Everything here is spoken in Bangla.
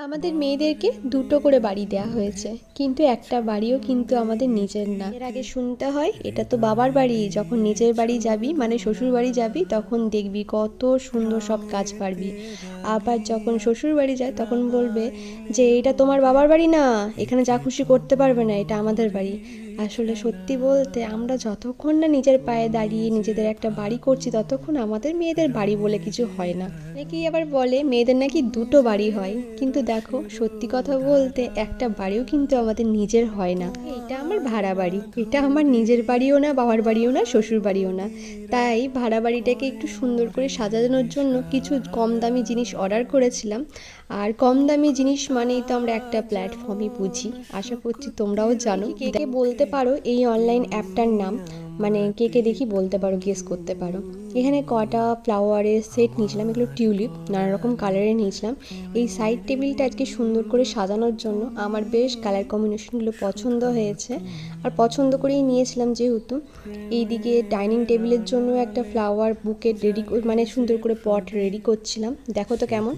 আমাদের মেয়েদেরকে দুটো করে বাড়ি দেওয়া হয়েছে, কিন্তু একটা বাড়িও কিন্তু আমাদের নিজের না। এর আগে শুনতে হয় এটা তো বাবার বাড়ি, যখন নিজের বাড়ি যাবি মানে শ্বশুর বাড়ি যাবি তখন দেখবি কত সুন্দর সব কাজ পারবি। আবার যখন শ্বশুর বাড়ি যায় তখন বলবে যে এটা তোমার বাবার বাড়ি না, এখানে যা খুশি করতে পারবে না, এটা আমাদের বাড়ি। আসলে সত্যি বলতে আমরা যতক্ষণ না নিজের পায়ে দাঁড়িয়ে নিজেদের একটা বাড়ি করছি ততক্ষণ আমাদের মেয়েদের বাড়ি বলে কিছু হয় না। অনেকেই আবার বলে মেয়েদের নাকি দুটো বাড়ি হয়, কিন্তু দেখো সত্যি কথা বলতে একটা বাড়িও কিন্তু আমাদের নিজের হয় না। এটা আমার ভাড়া বাড়ি, এটা আমার নিজের বাড়িও না, বাবার বাড়িও না, শ্বশুর বাড়িও না। তাই ভাড়া বাড়িটাকে একটু সুন্দর করে সাজানোর জন্য কিছু কম দামি জিনিস অর্ডার করেছিলাম। আর কম দামি জিনিস মানেই তো আমরা একটা প্ল্যাটফর্মই বুঝি, আশা করছি তোমরাও জানো। কে কে বলতে পারো এই অনলাইন অ্যাপটার নাম, মানে কে কে দেখি বলতে পারো, গেস করতে পারো। এখানে কটা ফ্লাওয়ারের সেট নিয়েছিলাম, এগুলো টিউলিপ, নানা রকম কালারে নিয়েছিলাম। এই সাইড টেবিলটা আজকে সুন্দর করে সাজানোর জন্য আমার বেশ কালার কম্বিনেশনগুলো পছন্দ হয়েছে, আর পছন্দ করেই নিয়েছিলাম যেহেতু। এইদিকে ডাইনিং টেবিলের জন্য একটা ফ্লাওয়ার বুকে রেডি, মানে সুন্দর করে পট রেডি করছিলাম। দেখো তো কেমন।